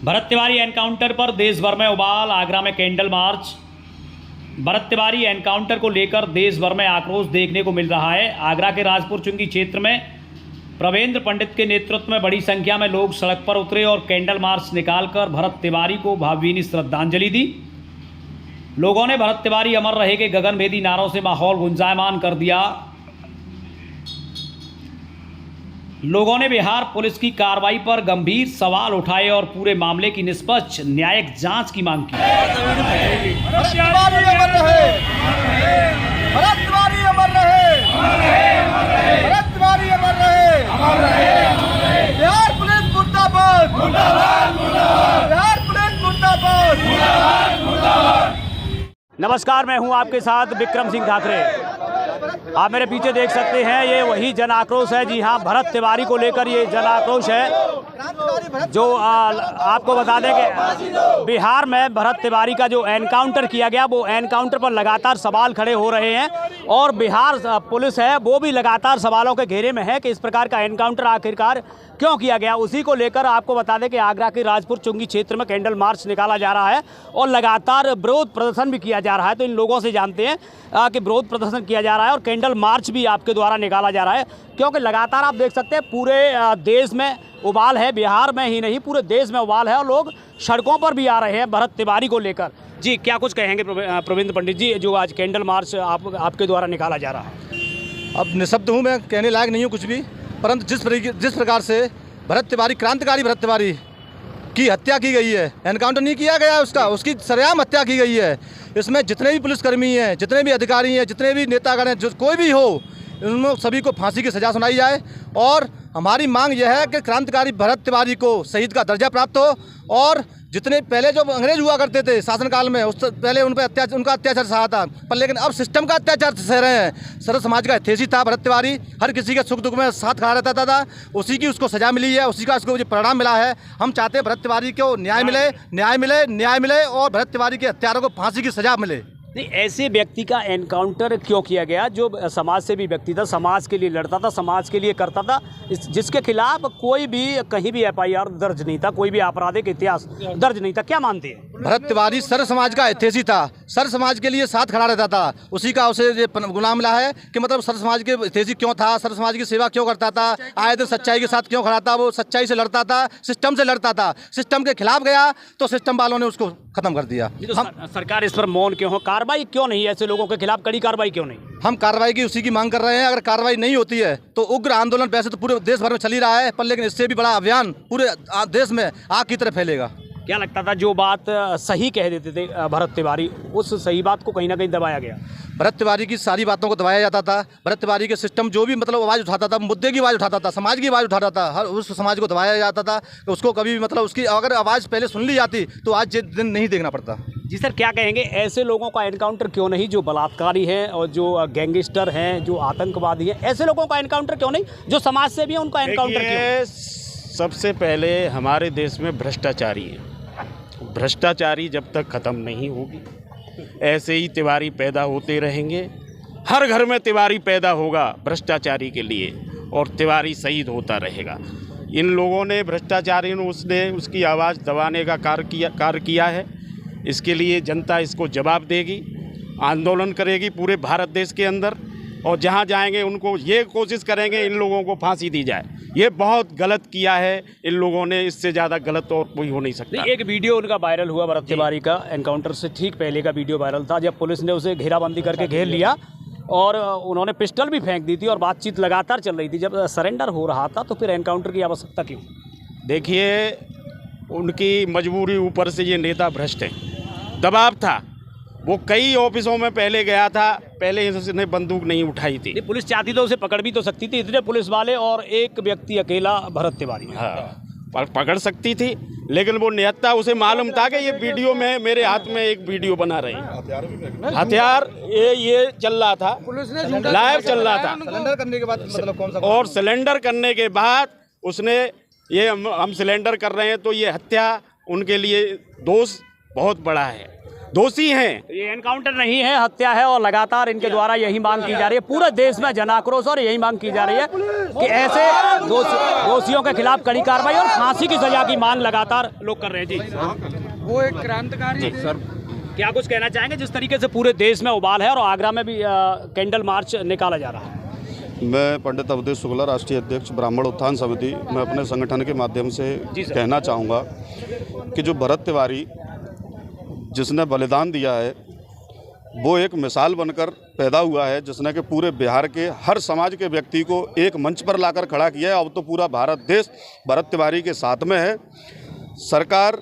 Bharat Tiwari encounter पर देश भर में उबाल। आगरा में candle march. Bharat Tiwari encounter को लेकर देश भर में आक्रोश देखने को मिल रहा है। आगरा के राजपुर चुंगी क्षेत्र में प्रवेंद्र पंडित के नेतृत्व में बड़ी संख्या में लोग सड़क पर उतरे और कैंडल मार्च निकालकर भरत तिवारी को भावभीनी श्रद्धांजलि दी। लोगों ने भरत तिवारी अमर रहे के गगनभेदी नारों से माहौल गुंजायमान कर दिया। लोगों ने बिहार पुलिस की कार्रवाई पर गंभीर सवाल उठाए और पूरे मामले की निष्पक्ष न्यायिक जांच की मांग की। नमस्कार, मैं हूं आपके साथ विक्रम सिंह ठाकरे। आप मेरे पीछे देख सकते हैं, ये वही जन आक्रोश है। जी हाँ, भरत तिवारी को लेकर ये जन आक्रोश है। जो आपको बता दें कि बिहार में भरत तिवारी का जो एनकाउंटर किया गया, वो एनकाउंटर पर लगातार सवाल खड़े हो रहे हैं और बिहार पुलिस है वो भी लगातार सवालों के घेरे में है कि इस प्रकार का एनकाउंटर आखिरकार क्यों किया गया। उसी को लेकर आपको बता दें कि आगरा के राजपुर चुंगी क्षेत्र में कैंडल मार्च निकाला जा रहा है और लगातार विरोध प्रदर्शन भी किया जा रहा है। तो इन लोगों से जानते हैं कि विरोध प्रदर्शन किया जा रहा है और कैंडल मार्च भी आपके द्वारा निकाला जा रहा है, क्योंकि लगातार आप देख सकते हैं पूरे देश में उबाल है। बिहार में ही नहीं, पूरे देश में उबाल है और लोग सड़कों पर भी आ रहे हैं भरत तिवारी को लेकर। जी, क्या कुछ कहेंगे प्रवेंद्र पंडित जी, जो आज कैंडल मार्च आपके द्वारा निकाला जा रहा है? अब निःशब्द हूँ, मैं कहने लायक नहीं हूँ कुछ भी, परंतु जिस प्रकार से भरत तिवारी, क्रांतिकारी भरत तिवारी की हत्या की गई है, एनकाउंटर नहीं किया गया है उसकी सरेआम हत्या की गई है। इसमें जितने भी पुलिसकर्मी हैं, जितने भी अधिकारी हैं, जितने भी नेतागण हैं, जो कोई भी हो, उन सभी को फांसी की सज़ा सुनाई जाए। और हमारी मांग यह है कि क्रांतिकारी भरत तिवारी को शहीद का दर्जा प्राप्त हो और जितने पहले जो अंग्रेज हुआ करते थे शासनकाल में, उस पहले उन पर उनका अत्याचार सहा था, पर लेकिन अब सिस्टम का अत्याचार सह रहे हैं। सर्व समाज का हितैषी था भरत तिवारी, हर किसी के सुख दुख में साथ खड़ा रहता था। उसी की उसको सज़ा मिली है, उसी का उसको परिणाम मिला है। हम चाहते हैं भरत तिवारी को न्याय मिले और भरत तिवारी के हत्यारों को फांसी की सज़ा मिले। नहीं, ऐसे व्यक्ति का एनकाउंटर क्यों किया गया जो समाज से भी व्यक्ति था, समाज के लिए लड़ता था, समाज के लिए करता था, जिसके खिलाफ कोई भी कहीं भी FIR दर्ज नहीं था, कोई भी आपराधिक इतिहास दर्ज नहीं था? क्या मानते हैं? भरत तिवारी सर्व समाज का हितैषी था, सर्व समाज के लिए साथ खड़ा रहता था। उसी का उसे ये गुनाह मिला है कि मतलब सर्व समाज के हितैषी क्यों था, सर्व समाज की सेवा क्यों करता था, आए दिन सच्चाई के साथ क्यों खड़ा था, वो सच्चाई से लड़ता था, सिस्टम से लड़ता था। सिस्टम के खिलाफ गया तो सिस्टम वालों ने उसको खत्म कर दिया। तो सरकार इस पर मौन क्यों हो? कार्रवाई क्यों नहीं? ऐसे लोगों के खिलाफ कड़ी कार्रवाई क्यों नहीं? हम कार्रवाई की उसी की मांग कर रहे हैं। अगर कार्रवाई नहीं होती है तो उग्र आंदोलन वैसे तो पूरे देश भर में चल ही रहा है, पर लेकिन इससे भी बड़ा अभियान पूरे देश में आग की तरह फैलेगा। क्या लगता था जो बात सही कह देते थे भरत तिवारी, उस सही बात को कहीं ना कहीं दबाया गया? भरत तिवारी की सारी बातों को दबाया जाता था। भरत तिवारी के सिस्टम जो भी मतलब आवाज़ उठाता था, मुद्दे की आवाज़ उठाता था, समाज की आवाज़ उठाता था, हर उस समाज को दबाया जाता था। तो उसको कभी भी मतलब उसकी अगर आवाज़ पहले सुन ली जाती तो आज ये दिन नहीं देखना पड़ता। जी सर, क्या कहेंगे ऐसे लोगों का एनकाउंटर क्यों नहीं, जो बलात्कारी हैं और जो गैंगस्टर हैं, जो आतंकवादी हैं, ऐसे लोगों का एनकाउंटर क्यों नहीं? जो समाज से भी है उनका एनकाउंटर क्यों? सबसे पहले हमारे देश में भ्रष्टाचारी है। भ्रष्टाचारी जब तक ख़त्म नहीं होगी, ऐसे ही तिवारी पैदा होते रहेंगे। हर घर में तिवारी पैदा होगा भ्रष्टाचारी के लिए और तिवारी शहीद होता रहेगा। इन लोगों ने, भ्रष्टाचारी ने उसकी आवाज़ दबाने का कार्य किया है। इसके लिए जनता इसको जवाब देगी, आंदोलन करेगी पूरे भारत देश के अंदर, और जहाँ जाएंगे उनको ये कोशिश करेंगे इन लोगों को फांसी दी जाए। ये बहुत गलत किया है इन लोगों ने, इससे ज़्यादा गलत और कोई हो नहीं सकता। एक वीडियो उनका वायरल हुआ भरत तिवारी का, एनकाउंटर से ठीक पहले का वीडियो वायरल था, जब पुलिस ने उसे घेराबंदी करके घेर लिया और उन्होंने पिस्टल भी फेंक दी थी और बातचीत लगातार चल रही थी। जब सरेंडर हो रहा था तो फिर एनकाउंटर की आवश्यकता क्यों? देखिए, उनकी मजबूरी, ऊपर से ये नेता भ्रष्ट हैं, दबाव था। वो कई ऑफिसों में पहले गया था, पहले इसने बंदूक नहीं उठाई थी। पुलिस चाहती तो उसे पकड़ भी तो सकती थी, इतने पुलिस वाले और एक व्यक्ति अकेला भरत तिवारी। हाँ, पकड़ सकती थी, लेकिन वो निहत्था, उसे मालूम था कि ये वीडियो में मेरे हाथ में एक वीडियो बना रहे हैं, हथियार ये चल रहा था, लाइव चल रहा था। सिलेंडर करने के बाद मतलब कौन सा, और सिलेंडर करने के बाद उसने ये हम सिलेंडर कर रहे हैं, तो ये हत्या उनके लिए दोष बहुत बड़ा है। दोषी हैं। ये एनकाउंटर नहीं है, हत्या है और लगातार इनके द्वारा यही मांग की जा रही है। पूरे देश में जन आक्रोश और यही मांग की जा रही है कि ऐसे दोषियों के खिलाफ कड़ी कार्रवाई और फांसी की सजा की मांग लगातार लोग कर रहे हैं। जी वो एक क्रांतिकारी सर, क्या कुछ कहना चाहेंगे जिस तरीके से पूरे देश में उबाल है और आगरा में भी कैंडल मार्च निकाला जा रहा है? मैं पंडित अवधेश शुक्ला, राष्ट्रीय अध्यक्ष ब्राह्मण उत्थान समिति, मैं अपने संगठन के माध्यम से कहना चाहूँगा कि जो भरत तिवारी जिसने बलिदान दिया है वो एक मिसाल बनकर पैदा हुआ है, जिसने कि पूरे बिहार के हर समाज के व्यक्ति को एक मंच पर लाकर खड़ा किया है। अब तो पूरा भारत देश भरत तिवारी के साथ में है। सरकार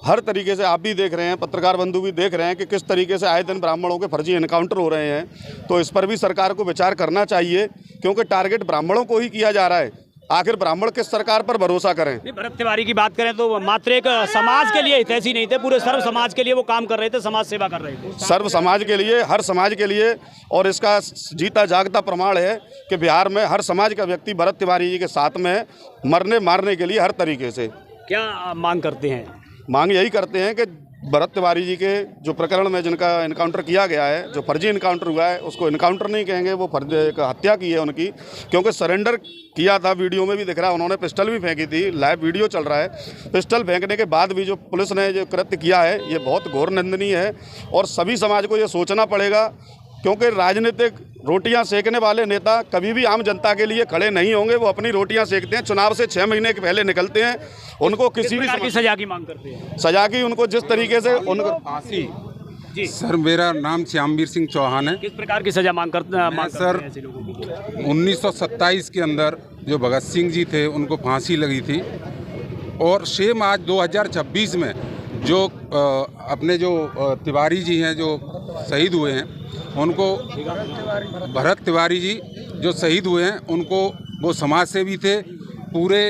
हर तरीके से, आप भी देख रहे हैं, पत्रकार बंधु भी देख रहे हैं कि किस तरीके से आए दिन ब्राह्मणों के फर्जी एनकाउंटर हो रहे हैं। तो इस पर भी सरकार को विचार करना चाहिए, क्योंकि टारगेट ब्राह्मणों को ही किया जा रहा है। आखिर ब्राह्मण किस सरकार पर भरोसा करें? भरत तिवारी की बात करें तो मात्र एक समाज के लिए हितैषी नहीं थे, पूरे सर्व समाज के लिए वो काम कर रहे थे, समाज सेवा कर रहे थे, सर्व समाज के लिए, हर समाज के लिए। और इसका जीता जागता प्रमाण है कि बिहार में हर समाज का व्यक्ति भरत तिवारी जी के साथ में है, मरने मारने के लिए हर तरीके से। क्या मांग करते हैं? मांग यही करते हैं कि भरत तिवारी जी के जो प्रकरण में जिनका इनकाउंटर किया गया है, जो फर्जी इनकाउंटर हुआ है, उसको इनकाउंटर नहीं कहेंगे, वो फर्जी एक हत्या की है उनकी, क्योंकि सरेंडर किया था। वीडियो में भी दिख रहा है, उन्होंने पिस्टल भी फेंकी थी, लाइव वीडियो चल रहा है। पिस्टल फेंकने के बाद भी जो पुलिस ने जो कृत्य किया है, ये बहुत घोर निंदनीय है और सभी समाज को ये सोचना पड़ेगा, क्योंकि राजनीतिक रोटियां सेकने वाले नेता कभी भी आम जनता के लिए खड़े नहीं होंगे। वो अपनी रोटियां सेकते हैं, चुनाव से 6 महीने के पहले निकलते हैं। उनको किसी भी सजा की मांग करते हैं, सजा की, उनको जिस तरीके से उनको फांसी। जी सर, मेरा नाम श्यामवीर सिंह चौहान है। किस प्रकार की सजा मांग करते हैं सर, 1927 के अंदर जो भगत सिंह जी थे उनको फांसी लगी थी, और सेम आज 2026 में जो अपने जो तिवारी जी हैं जो शहीद हुए हैं, उनको भरत तिवारी जी जो शहीद हुए हैं, उनको वो समाज सेवी थे, पूरे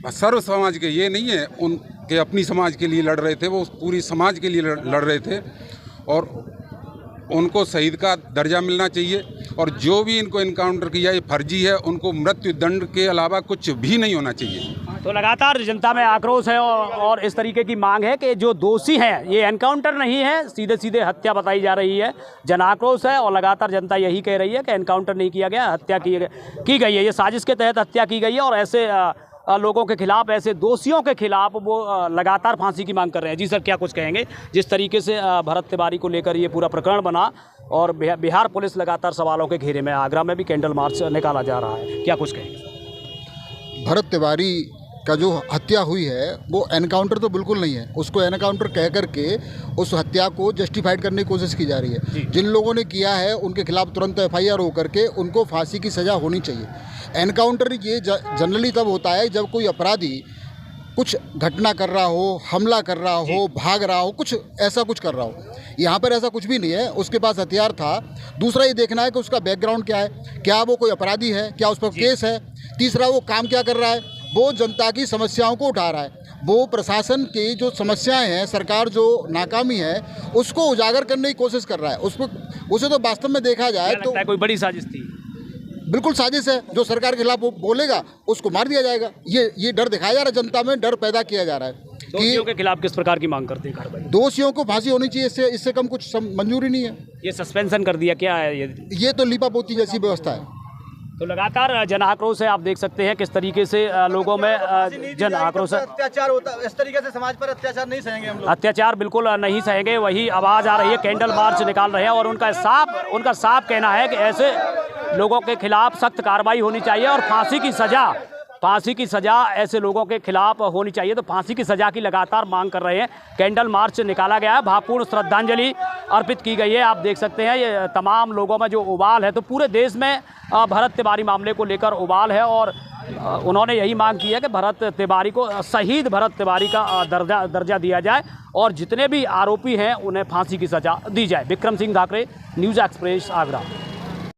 सर्व समाज के, ये नहीं है उनके अपनी समाज के लिए लड़ रहे थे, वो पूरी समाज के लिए लड़ रहे थे, और उनको शहीद का दर्जा मिलना चाहिए। और जो भी इनको इनकाउंटर किया ये फर्जी है, उनको मृत्यु दंड के अलावा कुछ भी नहीं होना चाहिए। तो लगातार जनता में आक्रोश है और इस तरीके की मांग है कि जो दोषी हैं, ये एनकाउंटर नहीं है, सीधे सीधे हत्या बताई जा रही है। जन आक्रोश है और लगातार जनता यही कह रही है कि एनकाउंटर नहीं किया गया, हत्या की गई है, ये साजिश के तहत हत्या की गई है। और ऐसे लोगों के खिलाफ, ऐसे दोषियों के खिलाफ वो लगातार फांसी की मांग कर रहे हैं। जी सर, क्या कुछ कहेंगे जिस तरीके से भरत तिवारी को लेकर ये पूरा प्रकरण बना और बिहार पुलिस लगातार सवालों के घेरे में, आगरा में भी कैंडल मार्च निकाला जा रहा है, क्या कुछ कहेंगे? भरत तिवारी का जो हत्या हुई है वो एनकाउंटर तो बिल्कुल नहीं है, उसको एनकाउंटर कह करके उस हत्या को जस्टिफाइड करने की कोशिश की जा रही है। जिन लोगों ने किया है उनके खिलाफ तुरंत FIR हो करके उनको फांसी की सज़ा होनी चाहिए। एनकाउंटर ये जनरली तब होता है जब कोई अपराधी कुछ घटना कर रहा हो, हमला कर रहा हो, भाग रहा हो, कुछ ऐसा कुछ कर रहा हो। यहाँ पर ऐसा कुछ भी नहीं है, उसके पास हथियार था। दूसरा ये देखना है कि उसका बैकग्राउंड क्या है, क्या वो कोई अपराधी है, क्या उस पर केस है। तीसरा वो काम क्या कर रहा है, वो जनता की समस्याओं को उठा रहा है, वो प्रशासन की जो समस्याएं हैं, सरकार जो नाकामी है उसको उजागर करने की कोशिश कर रहा है। उसे तो वास्तव में देखा जाए तो कोई बड़ी साजिश थी, बिल्कुल साजिश है। जो सरकार के खिलाफ वो बोलेगा उसको मार दिया जाएगा, ये डर दिखाया जा रहा है, जनता में डर पैदा किया जा रहा है। दोषियों के खिलाफ किस प्रकार की मांग करते हैं कार्रवाई? दोषियों को फांसी होनी चाहिए, इससे कम कुछ मंजूरी नहीं है। ये सस्पेंशन कर दिया, क्या है ये तो लीपापोती जैसी व्यवस्था है। तो लगातार जन आक्रोश है, आप देख सकते हैं किस तरीके से लोगों में जन आक्रोश है। अत्याचार होता है, इस तरीके से समाज पर अत्याचार नहीं सहेंगे हम लोग। अत्याचार बिल्कुल नहीं सहेंगे, वही आवाज़ आ रही है, कैंडल मार्च निकाल रहे हैं और उनका साफ कहना है कि ऐसे लोगों के खिलाफ सख्त कार्रवाई होनी चाहिए और फांसी की सज़ा ऐसे लोगों के खिलाफ होनी चाहिए। तो फांसी की सज़ा की लगातार मांग कर रहे हैं। कैंडल मार्च निकाला गया है, भावपूर्ण श्रद्धांजलि अर्पित की गई है। आप देख सकते हैं ये तमाम लोगों में जो उबाल है, तो पूरे देश में भरत तिवारी मामले को लेकर उबाल है और उन्होंने यही मांग की है कि भरत तिवारी को, शहीद भरत तिवारी का दर्जा दिया जाए और जितने भी आरोपी हैं उन्हें फांसी की सज़ा दी जाए। Vikram Singh Dhakre, news express, Agra.